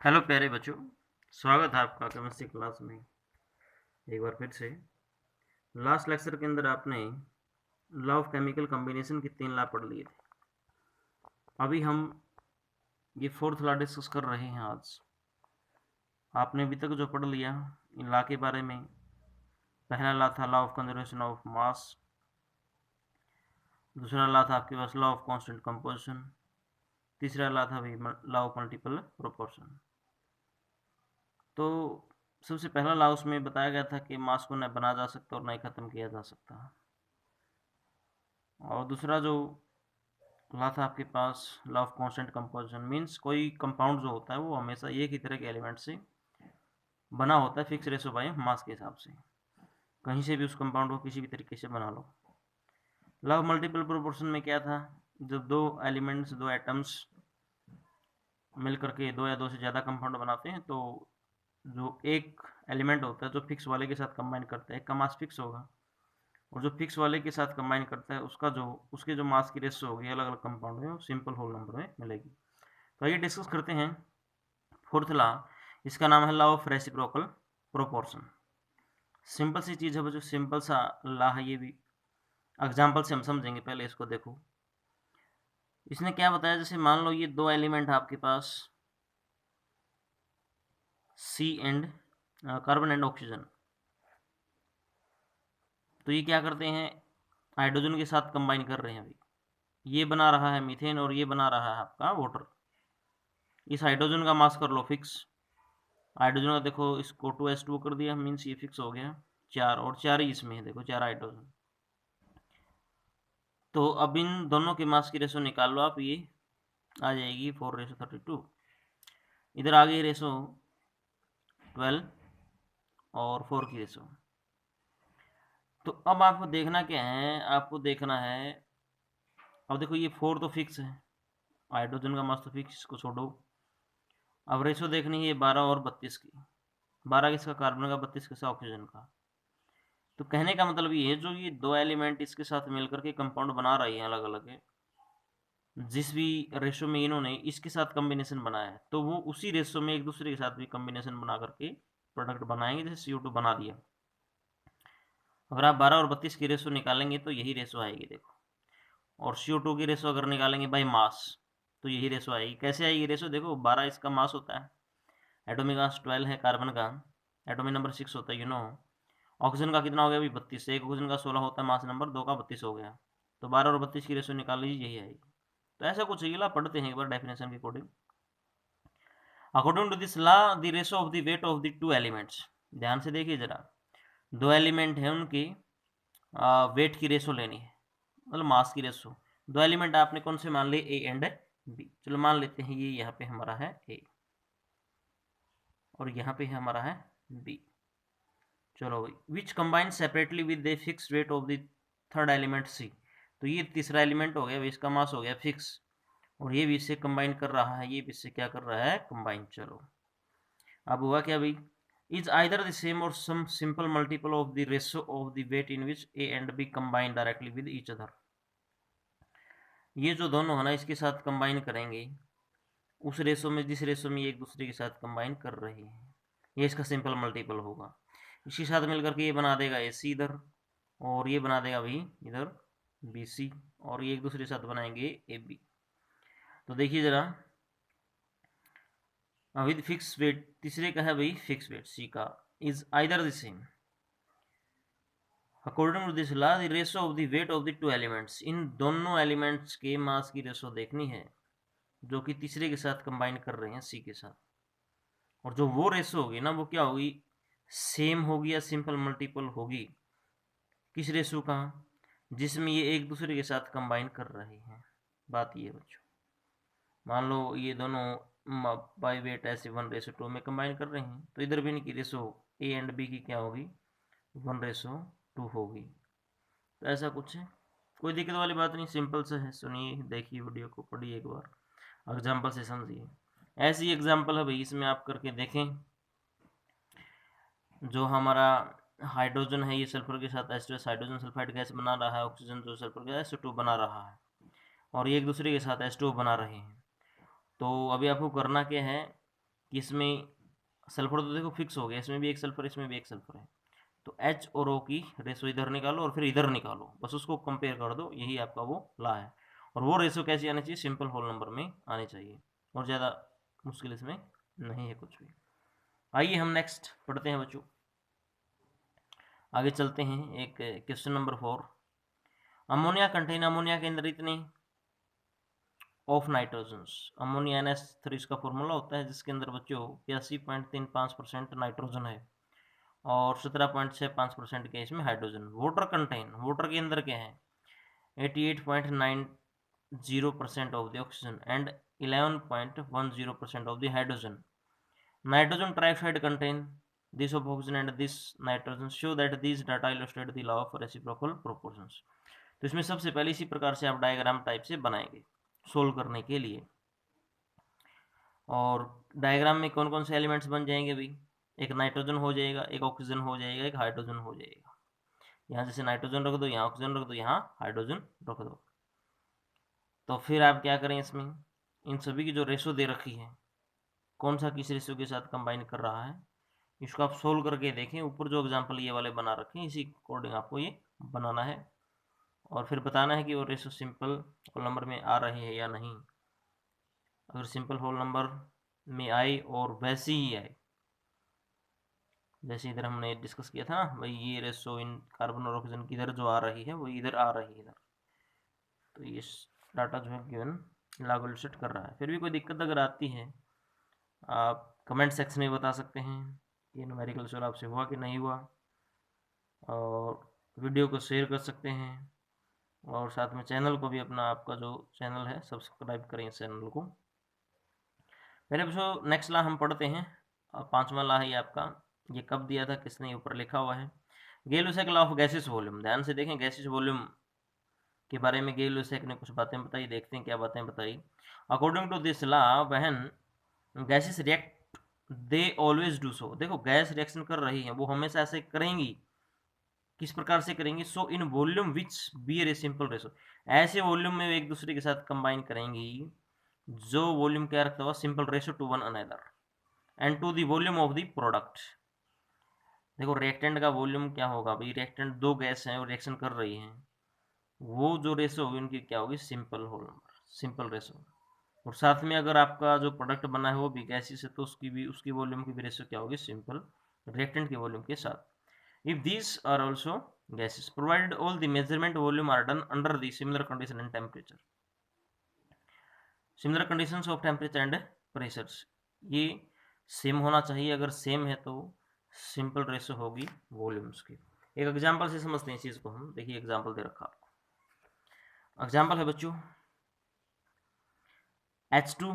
Hello प्यारे बच्चों, स्वागत है आपका केमिस्ट्री क्लास में एक बार फिर से। लास्ट लेक्चर के अंदर आपने लॉ ऑफ केमिकल कॉम्बिनेशन की 3 लॉ पढ़ लिए थे। अभी हम ये 4th लॉ डिस्कस कर रहे हैं आज। आपने अभी तक जो पढ़ लिया इन लॉ के बारे में, पहला लॉ था law of conservation of mass, दूसरा लॉ था आपके पास लॉ ऑफ कांस्टेंट कंपोजिशन, तीसरा लॉ था भी लॉ ऑफ मल्टीपल प्रोपोर्शन। तो सबसे पहला लॉ उसमें बताया गया था कि मास को न बनाया जा सकता और न ही खत्म किया जा सकता। और दूसरा जो लॉ था आपके पास law of constant composition, means कोई कंपाउंड जो होता है वो हमेशा एक ही तरह के एलिमेंट से बना होता है, फिक्स रेशो बाय मास के हिसाब से। कहीं से भी उस कंपाउंड को किसी भी तरीके से बना लो। लॉ ऑफ मल्टीपल प्रोपोर्शन में क्या था, जब दो एलिमेंट्स, दो एटम्स मिलकर के दो या दो से ज़्यादा कंपाउंड बनाते हैं, तो जो एक एलिमेंट होता है जो फिक्स वाले के साथ कंबाइन करता है, एक का मास फिक्स होगा, और जो फिक्स वाले के साथ कंबाइन करता है उसका जो उसके जो मास की रेशो होगी अलग अलग कंपाउंड में, वो सिंपल होल नंबर में मिलेगी। तो आइए डिस्कस करते हैं 4th लॉ। इसका नाम है law of reciprocal proportion. Simple सी चीज़ है बच्चों, सिंपल सा लॉ है। ये भी एग्जाम्पल से हम समझेंगे, पहले इसको देखो। इसने क्या बताया, जैसे मान लो ये दो एलिमेंट है आपके पास, सी एंड कार्बन एंड ऑक्सीजन। तो ये क्या करते हैं, हाइड्रोजन के साथ कंबाइन कर रहे हैं। अभी ये बना रहा है मीथेन और ये बना रहा है आपका वाटर। इस हाइड्रोजन का मास कर लो फिक्स। हाइड्रोजन का देखो, इसको 2s2 कर दिया, मीन्स ये फिक्स हो गया 4, और 4 ही इसमें है, देखो 4 हाइड्रोजन। तो अब इन दोनों के मास की रेशो निकाल लो आप, ये आ जाएगी 4:32। इधर आ गई रेशो 12 और 4 की रेशो। तो अब आपको देखना क्या है, आपको देखना है, अब देखो ये 4 तो फिक्स है, हाइड्रोजन का मास तो फिक्स, इसको छोड़ो। अब रेशो देखनी है 12 और 32 की। 12 किसका, कार्बन का, 32 किसका, ऑक्सीजन का। तो कहने का मतलब ये है, जो ये दो एलिमेंट इसके साथ मिलकर के कंपाउंड बना रही हैं अलग अलग है, जिस भी रेशो में इन्होंने इसके साथ कॉम्बिनेशन बनाया है, तो वो उसी रेशो में एक दूसरे के साथ भी कॉम्बिनेशन बना करके प्रोडक्ट बनाएंगे। जैसे CO2 बना दिया, अगर आप 12 और 32 की रेशो निकालेंगे तो यही रेशो आएगी, देखो। और CO2 की रेशो अगर निकालेंगे बाई मास, तो यही रेशो आएगी। कैसे आएगी रेशो, देखो 12 इसका मास होता है, एटॉमिक मास 12 है कार्बन का, एटॉमिक नंबर 6 होता है, ऑक्सीजन का कितना हो गया अभी 32, एक ऑक्सीजन का 16 होता है, मास नंबर 2 का 32 हो गया। तो 12 और 32 की रेशो निकाल लीजिए, यही आएगी। तो ऐसा कुछ ये पढ़ते हैं एक बार डेफिनेशन के according. According to this law the ratio of the weight of the two elements, ध्यान से देखिए जरा, दो एलिमेंट है उनकी वेट की रेशो लेनी है, मतलब मास की रेशो। दो एलिमेंट आपने कौन से मान लिए, ए एंड बी। चलो मान लेते हैं ये यहाँ पे हमारा है ए और यहाँ पे हमारा है बी। चलो भाई, which combine separately with the fix weight of the third element C. तो ये तीसरा एलिमेंट हो गया, इसका मास हो गया फिक्स, और ये भी इससे कंबाइन कर रहा है, ये भी इससे क्या कर रहा है, कंबाइन। चलो अब हुआ क्या भाई, is either the same or some simple multiple of the ratio of the weight in which A and B combine directly with each other. ये जो दोनों है ना, इसके साथ कंबाइन करेंगे उस रेशो में जिस रेशो में ये एक दूसरे के साथ कंबाइन कर रहे हैं, ये इसका सिंपल मल्टीपल होगा। इसी साथ मिलकर के ये बना देगा AC इधर, और ये बना देगा भाई इधर BC, और ये एक दूसरे के साथ बनाएंगे AB। तो देखिए जरा, विद फिक्स वेट, तीसरे का है भाई फिक्स वेट C का, is either the same according to this law the ratio of the weight of the two elements. इन दोनों एलिमेंट्स के मास की रेशो देखनी है जो कि तीसरे के साथ कंबाइन कर रहे हैं C के साथ, और जो वो रेशो होगी ना, वो क्या होगी, सेम होगी या सिंपल मल्टीपल होगी, किस रेशो का, जिसमें ये एक दूसरे के साथ कंबाइन कर रहे हैं। बात ये बच्चों, मान लो ये दोनों बाई वेट ऐसे 1:2 में कंबाइन कर रहे हैं, तो इधर भी इनकी रेशो A एंड B की क्या होगी, 1:2 होगी। तो ऐसा कुछ है, कोई दिक्कत वाली बात नहीं, सिंपल से है। सुनिए, देखिए वीडियो को, पढ़िए एक बार, एग्जाम्पल से समझिए। ऐसी एग्जाम्पल है भाई, इसमें आप करके देखें। जो हमारा हाइड्रोजन है, ये सल्फर के साथ H2S हाइड्रोजन सल्फाइड गैस बना रहा है, ऑक्सीजन जो सल्फर गैस SO2 बना रहा है, और ये एक दूसरे के साथ H2O बना रहे हैं। तो अभी आपको करना क्या है, कि इसमें सल्फर तो देखो फिक्स हो गया, इसमें भी एक सल्फर, इसमें भी एक सल्फर है, तो H और O की रेशो इधर निकालो और फिर इधर निकालो, बस उसको कंपेयर कर दो, यही आपका वो ला है। और वो रेशो कैसी आनी चाहिए, सिंपल होल नंबर में आनी चाहिए, और ज़्यादा मुश्किल इसमें नहीं है कुछ भी। आइए हम नेक्स्ट पढ़ते हैं बच्चों, आगे चलते हैं। एक question number 4, ammonia contain, ammonia के अंदर इतने ऑफ नाइट्रोजन्स, अमोनिया NH3 इसका फॉर्मूला होता है, जिसके अंदर बच्चों 81.35% नाइट्रोजन है और 17.65% के इसमें हाइड्रोजन। वाटर कंटेन, वाटर के अंदर क्या है, 88.90% of the oxygen and 11.10% of the hydrogen. Nitrogen trioxide contain this of oxygen and this nitrogen, show that these data illustrate the law of reciprocal proportions। तो इसमें सबसे पहले इसी प्रकार से आप डायग्राम टाइप से बनाएंगे सोल्व करने के लिए। और डायग्राम में कौन कौन से एलिमेंट्स बन जाएंगे भाई, एक नाइट्रोजन हो जाएगा, एक ऑक्सीजन हो जाएगा, एक हाइड्रोजन हो जाएगा। यहाँ जैसे नाइट्रोजन रख दो, यहाँ ऑक्सीजन रख दो, यहाँ हाइड्रोजन रख दो। तो फिर आप क्या करें, इसमें इन सभी की जो रेशो दे रखी है, कौन सा किस रेशो के साथ कंबाइन कर रहा है, इसको आप सोल्व करके देखें। ऊपर जो एग्जांपल ये वाले बना रखे हैं, इसी अकॉर्डिंग आपको ये बनाना है और फिर बताना है कि वो रेशो सिंपल होल नंबर में आ रही है या नहीं। अगर सिंपल होल नंबर में आए और वैसी ही आए जैसे इधर हमने डिस्कस किया था ना भाई, ये रेशो इन कार्बन और ऑक्सीजन की इधर जो आ रही है वो इधर आ रही है इधर, तो ये डाटा जो है गिवन लागू सेट कर रहा है। फिर भी कोई दिक्कत अगर आती है, आप कमेंट सेक्शन में बता सकते हैं कि न्यूमेरिकल सॉल्व आपसे हुआ कि नहीं हुआ, और वीडियो को शेयर कर सकते हैं, और साथ में चैनल को भी अपना, आपका जो चैनल है सब्सक्राइब करें इस चैनल को। पहले बच्चों नेक्स्ट ला हम पढ़ते हैं, और 5वां ला है आपका, ये कब दिया था, किसने, ऊपर लिखा हुआ है गेल-लुसाक लॉ ऑफ गैसेस वॉल्यूम। ध्यान से देखें, गैसेस वॉल्यूम के बारे में गेल-लुसाक ने कुछ बातें बताई, देखते हैं क्या बातें बताई। According to this law when gases react they always do so. देखो गैस रिएक्शन कर रही है, वो हमेशा ऐसे करेंगी, किस प्रकार से करेंगी, so in volume which bear a simple ratio, ऐसे वॉल्यूम में एक दूसरे के साथ कंबाइन करेंगी जो वॉल्यूम क्या रखता हुआ, simple ratio to one another and to the volume of the product. देखो रिएक्टेंट का वॉल्यूम क्या होगा भाई, रिएक्टेंट दो गैस हैं और रिएक्शन कर रही हैं, वो जो रेशो होगी उनकी क्या होगी, simple whole number, simple ratio. और साथ में अगर आपका जो प्रोडक्ट बना है वो भी गैसेस है, तो उसकी वॉल्यूम की भी रेशो क्या होगी, सिंपल रिएक्टेंट के वॉल्यूम के साथ। If these are also gases, provided all the measurement volume are done under the similar condition and temperature, similar conditions of temperature and pressures, ये सेम होना चाहिए, अगर सेम है तो सिंपल रेशो होगी वॉल्यूम्स की। एक एग्जांपल से समझते हैं इस चीज को हम, देखिए एग्जांपल दे रखा आपको। एग्जांपल है बच्चों H2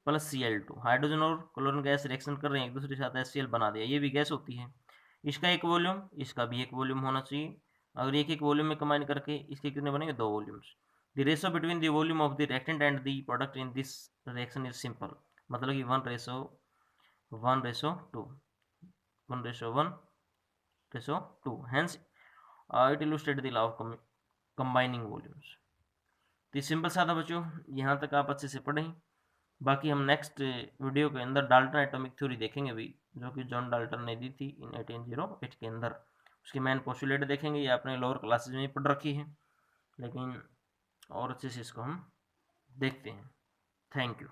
प्लस Cl2, हाइड्रोजन और क्लोरीन गैस रिएक्शन कर रहे हैं एक दूसरे के साथ, HCl बना दिया, ये भी गैस होती है, इसका एक वॉल्यूम, इसका भी एक वॉल्यूम होना चाहिए। अगर एक एक वॉल्यूम में कंबाइन करके इसके कितने बनेंगे, दो volumes. The ratio between the volume of the reactant and the product in this reaction is simple, मतलब कि 1:1:2, 1:1:2, hence it illustrate the law of combining volumes. तो सिंपल सा था बच्चों, यहाँ तक आप अच्छे से पढ़ें। बाकी हम नेक्स्ट वीडियो के अंदर डाल्टन एटॉमिक थ्योरी देखेंगे भी, जो कि जॉन डाल्टन ने दी थी इन 1808 के अंदर, उसकी मेन पोस्टुलेट देखेंगे। ये आपने लोअर क्लासेज में पढ़ रखी है, लेकिन और अच्छे से इसको हम देखते हैं। Thank you.